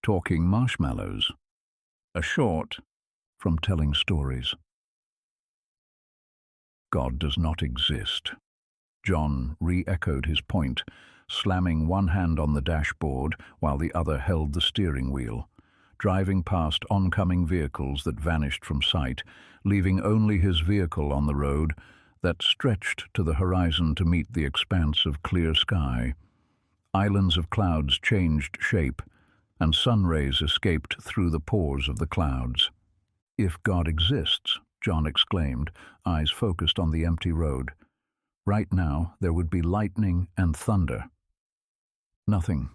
Talking Marshmallows, a short from Telling Stories. God does not exist. John re-echoed his point, slamming one hand on the dashboard while the other held the steering wheel, driving past oncoming vehicles that vanished from sight, leaving only his vehicle on the road that stretched to the horizon to meet the expanse of clear sky. Islands of clouds changed shape, and sun rays escaped through the pores of the clouds. "If God exists," John exclaimed, eyes focused on the empty road, "right now there would be lightning and thunder." Nothing.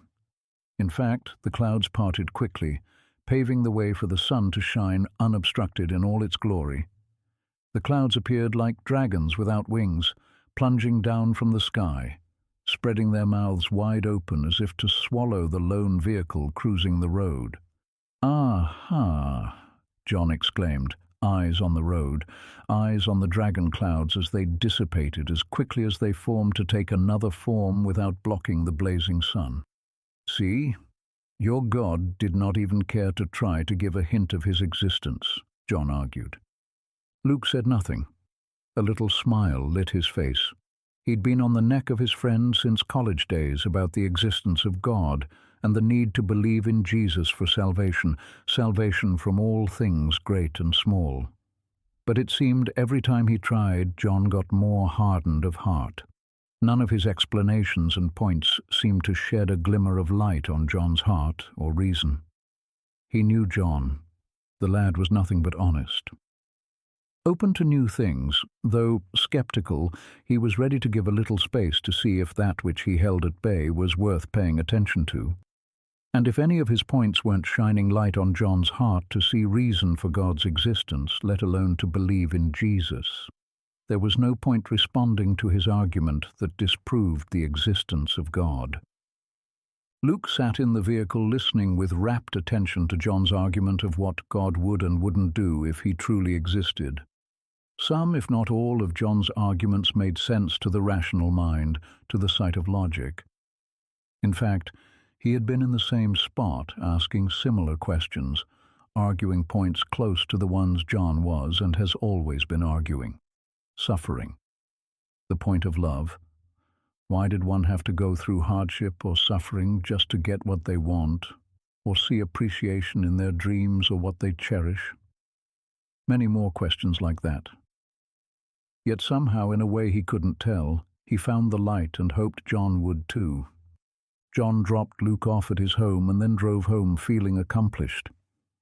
In fact, the clouds parted quickly, paving the way for the sun to shine unobstructed in all its glory. The clouds appeared like dragons without wings, plunging down from the sky, spreading their mouths wide open as if to swallow the lone vehicle cruising the road. "Aha!" John exclaimed, eyes on the road, eyes on the dragon clouds as they dissipated as quickly as they formed to take another form without blocking the blazing sun. "See? Your God did not even care to try to give a hint of his existence," John argued. Luke said nothing. A little smile lit his face. He'd been on the neck of his friend since college days about the existence of God and the need to believe in Jesus for salvation, salvation from all things great and small. But it seemed every time he tried, John got more hardened of heart. None of his explanations and points seemed to shed a glimmer of light on John's heart or reason. He knew John. The lad was nothing but honest. Open to new things, though skeptical, he was ready to give a little space to see if that which he held at bay was worth paying attention to. And if any of his points weren't shining light on John's heart to see reason for God's existence, let alone to believe in Jesus, there was no point responding to his argument that disproved the existence of God. Luke sat in the vehicle listening with rapt attention to John's argument of what God would and wouldn't do if he truly existed. Some, if not all, of John's arguments made sense to the rational mind, to the sight of logic. In fact, he had been in the same spot, asking similar questions, arguing points close to the ones John was and has always been arguing. Suffering. The point of love. Why did one have to go through hardship or suffering just to get what they want, or see appreciation in their dreams or what they cherish? Many more questions like that. Yet somehow, in a way he couldn't tell, he found the light and hoped John would too. John dropped Luke off at his home and then drove home feeling accomplished.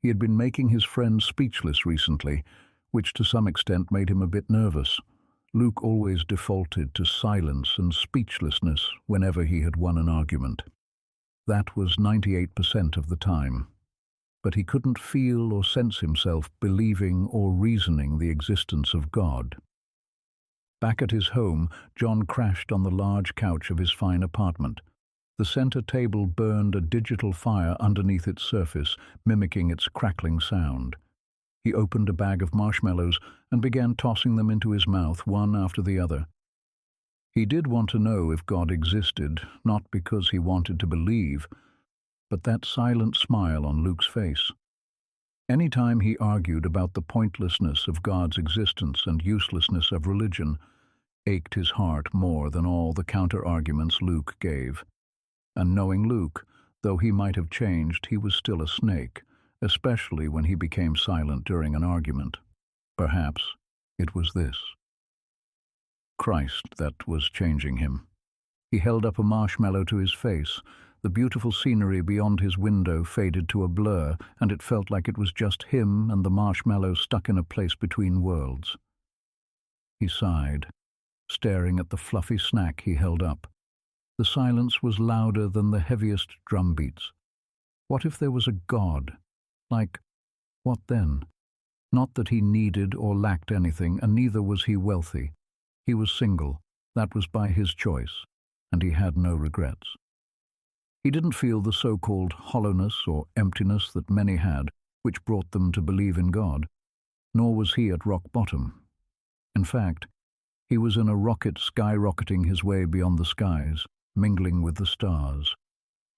He had been making his friend speechless recently, which to some extent made him a bit nervous. Luke always defaulted to silence and speechlessness whenever he had won an argument. That was 98% of the time. But he couldn't feel or sense himself believing or reasoning the existence of God. Back at his home, John crashed on the large couch of his fine apartment. The center table burned a digital fire underneath its surface, mimicking its crackling sound. He opened a bag of marshmallows and began tossing them into his mouth, one after the other. He did want to know if God existed, not because he wanted to believe, but that silent smile on Luke's face. Any time he argued about the pointlessness of God's existence and uselessness of religion, ached his heart more than all the counter-arguments Luke gave. And knowing Luke, though he might have changed, he was still a snake, especially when he became silent during an argument. Perhaps it was this. Christ that was changing him. He held up a marshmallow to his face. The beautiful scenery beyond his window faded to a blur, and it felt like it was just him and the marshmallow stuck in a place between worlds. He sighed, staring at the fluffy snack he held up. The silence was louder than the heaviest drum beats. What if there was a God? Like, what then? Not that he needed or lacked anything, and neither was he wealthy. He was single. That was by his choice, and he had no regrets. He didn't feel the so-called hollowness or emptiness that many had, which brought them to believe in God, nor was he at rock bottom. In fact, he was in a rocket skyrocketing his way beyond the skies, mingling with the stars.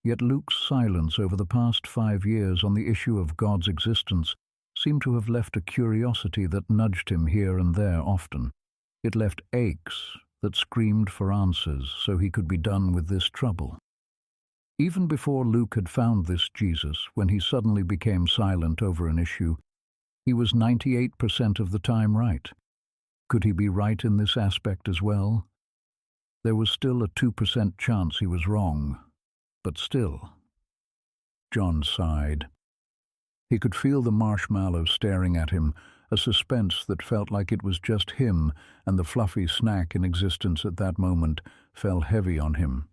Yet Luke's silence over the past 5 years on the issue of God's existence seemed to have left a curiosity that nudged him here and there often. It left aches that screamed for answers so he could be done with this trouble. Even before Luke had found this Jesus, when he suddenly became silent over an issue, he was 98% of the time right. Could he be right in this aspect as well? There was still a 2% chance he was wrong, but still. John sighed. He could feel the marshmallow staring at him, a suspense that felt like it was just him, and the fluffy snack in existence at that moment fell heavy on him.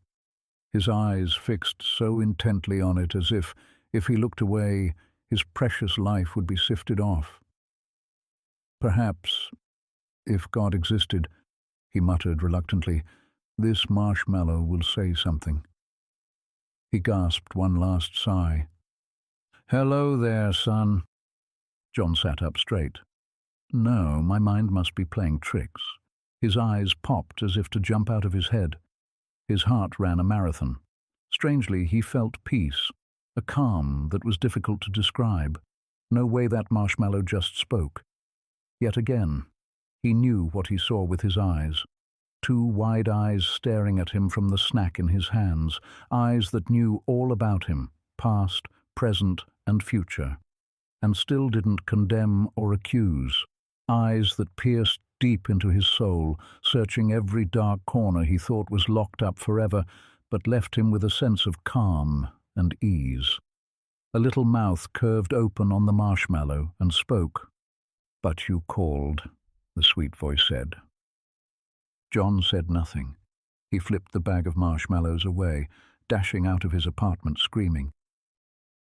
His eyes fixed so intently on it as if he looked away, his precious life would be sifted off. Perhaps, if God existed, he muttered reluctantly, this marshmallow will say something. He gasped one last sigh. "Hello there, son." John sat up straight. No, my mind must be playing tricks. His eyes popped as if to jump out of his head. His heart ran a marathon. Strangely, he felt peace, a calm that was difficult to describe. No way that marshmallow just spoke. Yet again, he knew what he saw with his eyes. 2 wide eyes staring at him from the snack in his hands, eyes that knew all about him, past, present, and future, and still didn't condemn or accuse. Eyes that pierced deep into his soul, searching every dark corner he thought was locked up forever, but left him with a sense of calm and ease. A little mouth curved open on the marshmallow and spoke. "But you called," the sweet voice said. John said nothing. He flipped the bag of marshmallows away, dashing out of his apartment screaming.